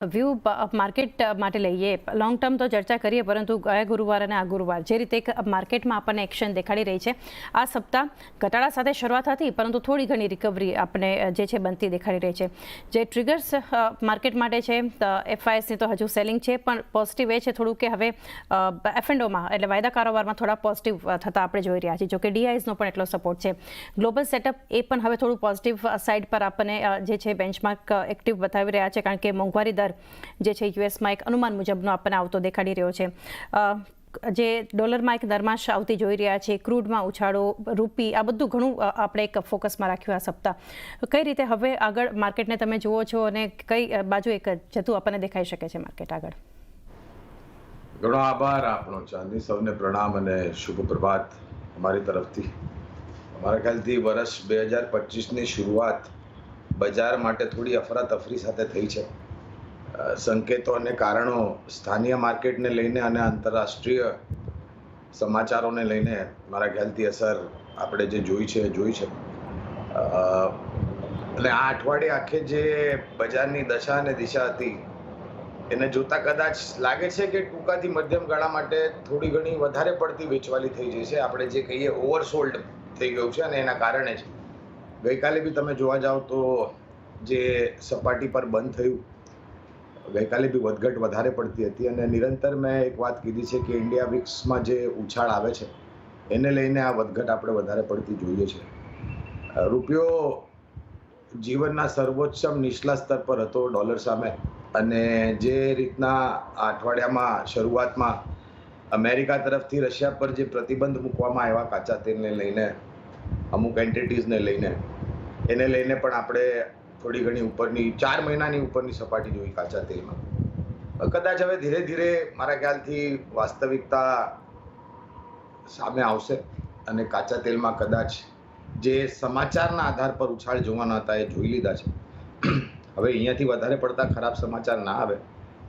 View market માટે લઈએ long term તો ચર્ચા કરીએ, પરંતુ ગયા ગુરુવાર અને આ ગુરુવાર જે રીતે માર્કેટમાં આપણને એક્શન દેખાડી રહી છે, આ સપ્તાહ ઘટાડા સાથે શરૂઆત હતી, પરંતુ થોડી ઘણી રિકવરી આપણને જે છે બનતી દેખાડી રહી છે. જે ટ્રિગર્સ માર્કેટ માટે છે, એફઆઈએસની તો હજુ સેલિંગ છે, પણ પોઝિટિવ એ છે થોડું કે હવે એફ&ઓમાં એટલે વાયદા કારોબારમાં થોડા પોઝિટિવ થતા આપણે જોઈ રહ્યા છીએ. જોકે ડીઆઈઝનો પણ એટલો સપોર્ટ છે. ગ્લોબલ સેટઅપ એ પણ હવે થોડું પોઝિટિવ સાઇડ પર આપણને જે છે બેન્ચમાર્ક એક્ટિવ બતાવી રહ્યા છે, કારણ કે મોંઘવારી દર જે છે યુએસમાં એક અનુમાન મુજબનો આપણને આવતો દેખાડી રહ્યો છે. જે ડોલરમાં એક નરમાશ આવતી જોઈ રહ્યા છે, ક્રૂડમાં ઉછાળો, રૂપી, આ બધું ઘણું આપણે એક ફોકસમાં રાખ્યું આ સપ્તાહ. કઈ રીતે હવે આગળ માર્કેટને તમે જુઓ છો અને કઈ બાજુ એક જતું આપણને દેખાઈ શકે છે માર્કેટ આગળ? ઘણો આભાર આપનો ચાંદની. સૌને પ્રણામ અને શુભ પ્રભાત અમારી તરફથી. અમારા ખ્યાલથી વર્ષ 2025ની શરૂઆત બજાર માટે થોડી અફરાતફરી સાથે થઈ છે. સંકેતો અને કારણો સ્થાનિય માર્કેટને લઈને અને આંતરરાષ્ટ્રીય સમાચારોને લઈને મારા ખ્યાલથી અસર આપણે જે જોઈ છે. અને આ અઠવાડિયે આખે જે બજારની દશા અને દિશા હતી એને જોતા કદાચ લાગે છે કે ટૂંકાથી મધ્યમ ગાળા માટે થોડી ઘણી વધારે પડતી વેચવાલી થઈ જઈ છે. આપણે જે કહીએ ઓવરસોલ્ડ થઈ ગયું છે, અને એના કારણે જ ગઈકાલે બી તમે જોવા જાઓ તો જે સપાટી પર બંધ થયું, ગઈકાલે બી વધઘટ વધારે પડતી હતી. અને નિરંતર મેં એક વાત કીધી છે કે ઇન્ડિયા વિક્સમાં જે ઉછાળ આવે છે એને લઈને આ વધઘટ આપણે વધારે પડતી જોઈએ છે. રૂપિયો જીવનના સર્વોચ્ચમ નીચલા સ્તર પર હતો ડોલર સામે, અને જે રીતના આ અઠવાડિયામાં શરૂઆતમાં અમેરિકા તરફથી રશિયા પર જે પ્રતિબંધ મૂકવામાં આવ્યા કાચા તેલને લઈને, અમુક એન્ટિટીઝને લઈને, એને લઈને પણ આપણે થોડી ઘણી ઉપરની 4 મહિનાની ઉપરની સપાટી જોઈ કાચા તેલમાં. કદાચ હવે ધીરે ધીરે મારા ખ્યાલથી વાસ્તવિકતા સામે આવશે અને કાચા તેલમાં કદાચ જે સમાચારના આધાર પર ઉછાળ જોવાના હતા એ જોઈ લીધા છે. હવે અહીંયાથી વધારે પડતા ખરાબ સમાચાર ના આવે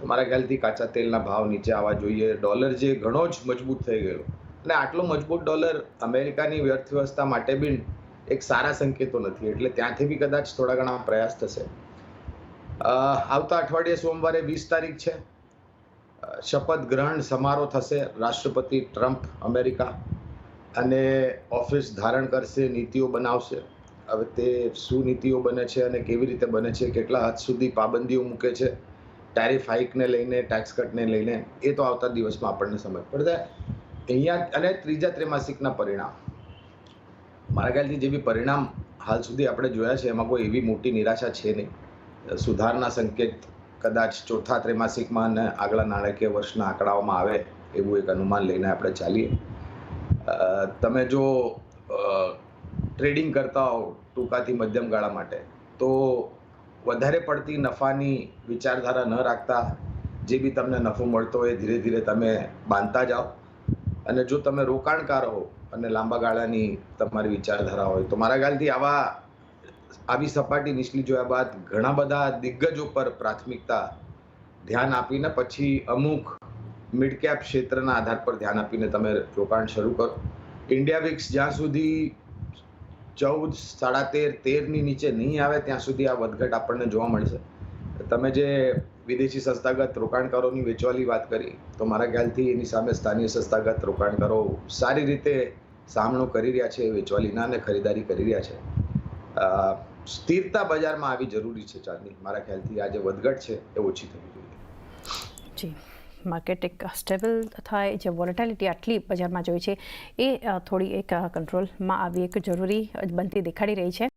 તો મારા ખ્યાલથી કાચા તેલના ભાવ નીચે આવવા જોઈએ. ડોલર જે ઘણો જ મજબૂત થઈ ગયેલો, અને આટલો મજબૂત ડોલર અમેરિકાની અર્થવ્યવસ્થા માટે બી એક સારા સંકેતો નથી, એટલે ત્યાંથી બી કદાચ થોડા ઘણા પ્રયાસ થશે. આવતા અઠવાડિયે સોમવારે 20 તારીખ છે, શપથ ગ્રહણ સમારોહ થશે. રાષ્ટ્રપતિ ટ્રમ્પ અમેરિકા અને ઓફિસ ધારણ કરશે, નીતિઓ બનાવશે. હવે તે શું નીતિઓ બને છે અને કેવી રીતે બને છે, કેટલા હદ સુધી પાબંદીઓ મૂકે છે ટેરિફ હાઇકને લઈને, ટેક્સ કટને લઈને, એ તો આવતા દિવસમાં આપણને સમજ પડશે. અહીંયા અને ત્રીજા ત્રિમાસિકના પરિણામ, મારા ખ્યાલથી જે બી પરિણામ હાલ સુધી આપણે જોયા છે એમાં કોઈ એવી મોટી નિરાશા છે નહીં. સુધારના સંકેત કદાચ ચોથા ત્રિમાસિકમાં અને આગલા નાણાકીય વર્ષના આંકડાઓમાં આવે એવું એક અનુમાન લઈને આપણે ચાલીએ. તમે જો ટ્રેડિંગ કરતા હો ટૂંકાથી મધ્યમ ગાળા માટે, તો વધારે પડતી નફાની વિચારધારા ન રાખતા જે બી તમને નફો મળતો હોય ધીરે ધીરે તમે બાંધતા જાઓ. અને જો તમે રોકાણકાર હો અને લાંબા ગાળાની તમારી વિચારધારા હોય તો મારા ખ્યાલથી આવી સપાટી નીચલી જોયા બાદ ઘણા બધા દિગ્ગજો પર પ્રાથમિકતા ધ્યાન આપીને પછી અમુક મિડ કેપ ક્ષેત્રના આધાર પર ધ્યાન આપીને તમે રોકાણ શરૂ કરો. ઇન્ડિયા વિક્સ જ્યાં સુધી 14, 13.5, 13ની નીચે નહીં આવે ત્યાં સુધી આ વધઘટ આપણને જોવા મળશે. તમે જે વિદેશી સંસ્થાગત રોકાણકારોની વેચવાલી વાત કરી, તો મારા ખ્યાલથી એની સામે સ્થાનિય સંસ્થાગત રોકાણકારો સારી રીતે સામનો કરી રહ્યા છે વેચવાલીના, અને ખરીદારી કરી રહ્યા છે. સ્થિરતા બજારમાં આવી જરૂરી છે ચાંદની. મારા ખ્યાલથી આ જે વધઘટ છે એ ઓછી થવી જોઈએ. જી, માર્કેટ એક સ્ટેબલ થાય, જે વોલેટિલિટી આટલી બજારમાં જોઈ છે એ થોડી એક કંટ્રોલમાં આવી એક જરૂરી બનતી દેખાડી રહી છે.